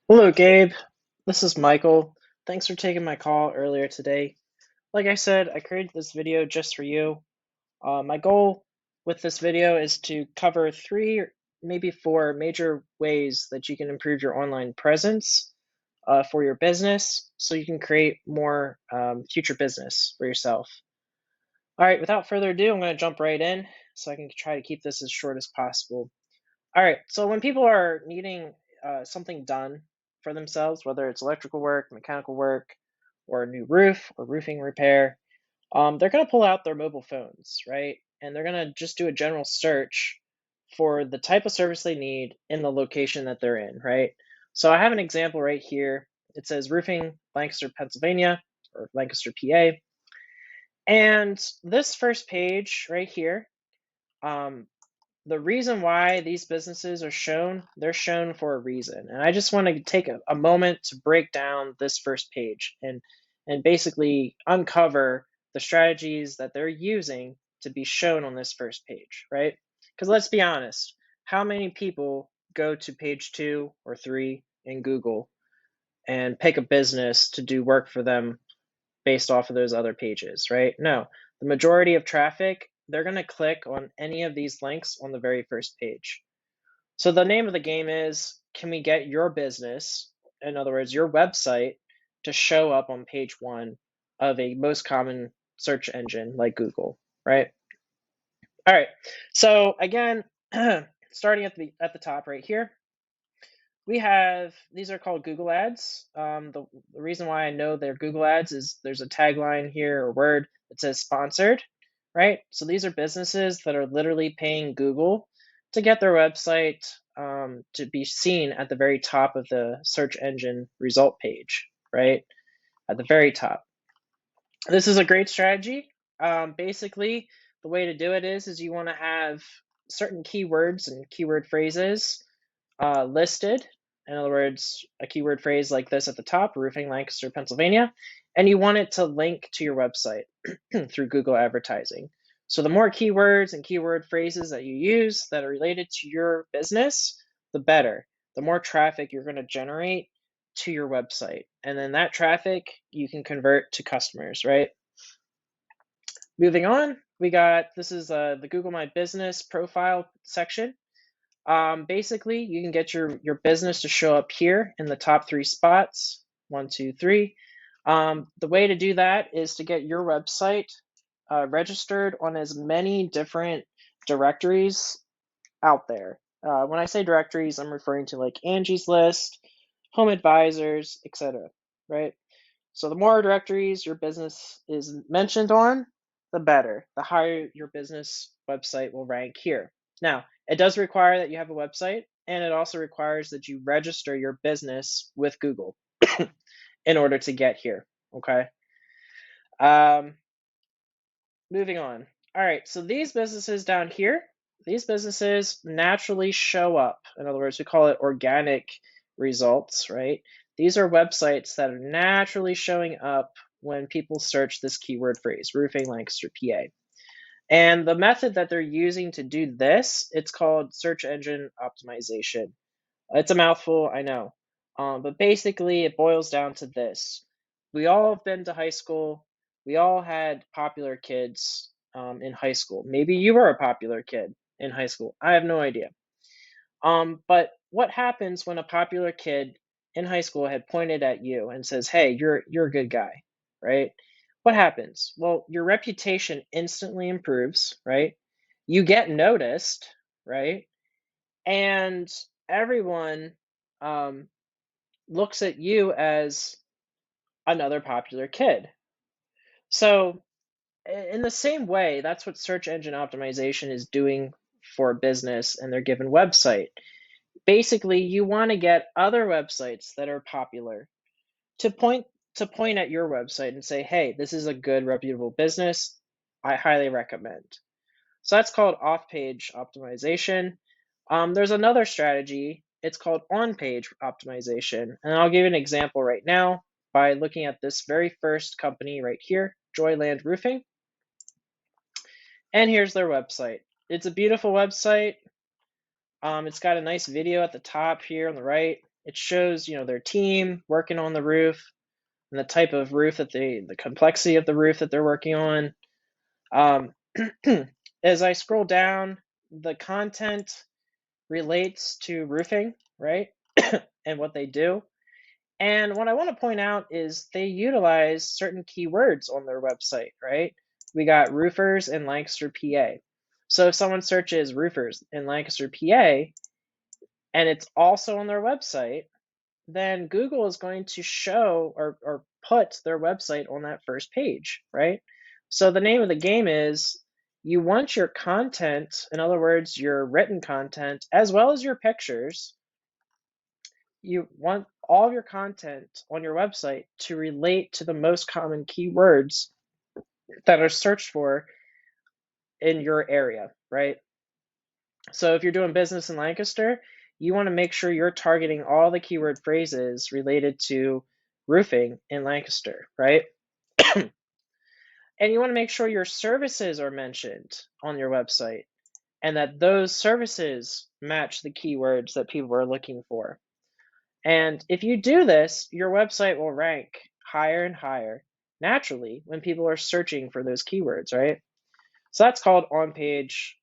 Hello, Gabe. This is Michael. Thanks for taking my call earlier today. Like I said, I created this video just for you. My goal with this video is to cover three, maybe four major ways that you can improve your online presence for your business so you can create more future business for yourself. All right, without further ado, I'm going to jump right in so I can try to keep this as short as possible. All right, so when people are needing something done for themselves, whether it's electrical work, mechanical work, or a new roof or roofing repair, they're going to pull out their mobile phones, right? And they're going to just do a general search for the type of service they need in the location that they're in, right? So I have an example right here. It says roofing, Lancaster, Pennsylvania, or Lancaster, PA. And this first page right here, um, the reason why these businesses are shown, they're shown for a reason. And I just want to take a moment to break down this first page and basically uncover the strategies that they're using to be shown on this first page, right? Because let's be honest, how many people go to page 2 or 3 in Google and pick a business to do work for them based off of those other pages, right? No, the majority of traffic, they're going to click on any of these links on the very first page. So the name of the game is, can we get your business, in other words, your website, to show up on page 1 of a most common search engine like Google, right? All right. So again, starting at the top right here, we have, these are called Google Ads. The reason why I know they're Google Ads is there's a tagline here or word that says sponsored, right? So these are businesses that are literally paying Google to get their website to be seen at the very top of the search engine result page, right? At the very top. This is a great strategy. Basically, the way to do it is you want to have certain keywords and keyword phrases listed. In other words, a keyword phrase like this at the top, roofing Lancaster, Pennsylvania, and you want it to link to your website through Google advertising. So the more keywords and keyword phrases that you use that are related to your business, the better. The more traffic you're going to generate to your website. And then that traffic you can convert to customers, right? Moving on, we got, this is the Google My Business profile section. Basically, you can get your business to show up here in the top 3 spots. 1, 2, 3. The way to do that is to get your website registered on as many different directories out there. When I say directories, I'm referring to like Angie's List, Home Advisors, etc. Right? So the more directories your business is mentioned on, the better. The higher your business website will rank here. Now, it does require that you have a website, and it also requires that you register your business with Google in order to get here. Okay. Um, Moving on. All right. So these businesses down here, these businesses naturally show up. In other words, we call it organic results, right? These are websites that are naturally showing up when people search this keyword phrase, roofing Lancaster, PA. And the method that they're using to do this, it's called search engine optimization. It's a mouthful, I know. But basically, it boils down to this. We all have been to high school. We all had popular kids in high school. Maybe you were a popular kid in high school. I have no idea. But what happens when a popular kid in high school had pointed at you and says, "Hey, you're a good guy," right? What happens? Well, your reputation instantly improves, right? You get noticed, right? And everyone um, looks at you as another popular kid. So, in the same way, that's what search engine optimization is doing for a business and their given website. Basically, you want to get other websites that are popular to point at your website and say, "Hey, this is a good reputable business. I highly recommend." So that's called off-page optimization. There's another strategy. It's called on-page optimization. And I'll give you an example right now by looking at this very first company right here, Joyland Roofing. And here's their website. It's a beautiful website. It's got a nice video at the top here on the right. It shows, their team working on the roof and the type of roof the complexity of the roof that they're working on. As I scroll down, the content relates to roofing, right? And what they do. And what I want to point out is they utilize certain keywords on their website, right? We got roofers in Lancaster, PA. So if someone searches roofers in Lancaster, PA, and it's also on their website, then Google is going to show or put their website on that first page, right? So the name of the game is you want your content, in other words, your written content, as well as your pictures, you want all of your content on your website to relate to the most common keywords that are searched for in your area, right? So if you're doing business in Lancaster, you want to make sure you're targeting all the keyword phrases related to roofing in Lancaster, right? And you want to make sure your services are mentioned on your website and that those services match the keywords that people are looking for. And if you do this, your website will rank higher and higher naturally when people are searching for those keywords, right? So that's called on-page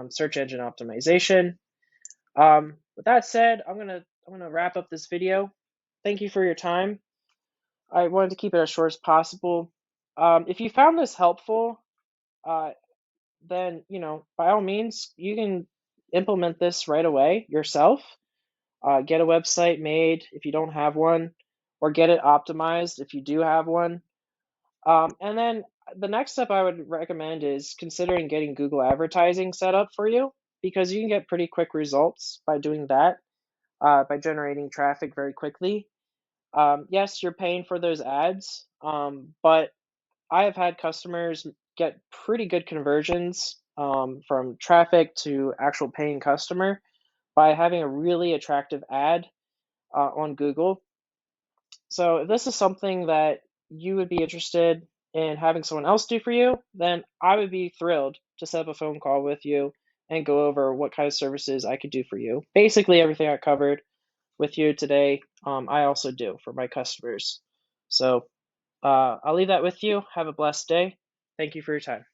search engine optimization. With that said, I'm gonna wrap up this video. Thank you for your time. I wanted to keep it as short as possible. If you found this helpful, uh, then by all means you can implement this right away yourself. Get a website made if you don't have one, or get it optimized if you do have one. And then the next step I would recommend is considering getting Google advertising set up for you, because you can get pretty quick results by doing that, by generating traffic very quickly. Yes, you're paying for those ads, but I have had customers get pretty good conversions from traffic to actual paying customer by having a really attractive ad on Google. So if this is something that you would be interested in having someone else do for you, then I would be thrilled to set up a phone call with you and go over what kind of services I could do for you. Basically, everything I covered with you today, I also do for my customers. So I'll leave that with you. Have a blessed day. Thank you for your time.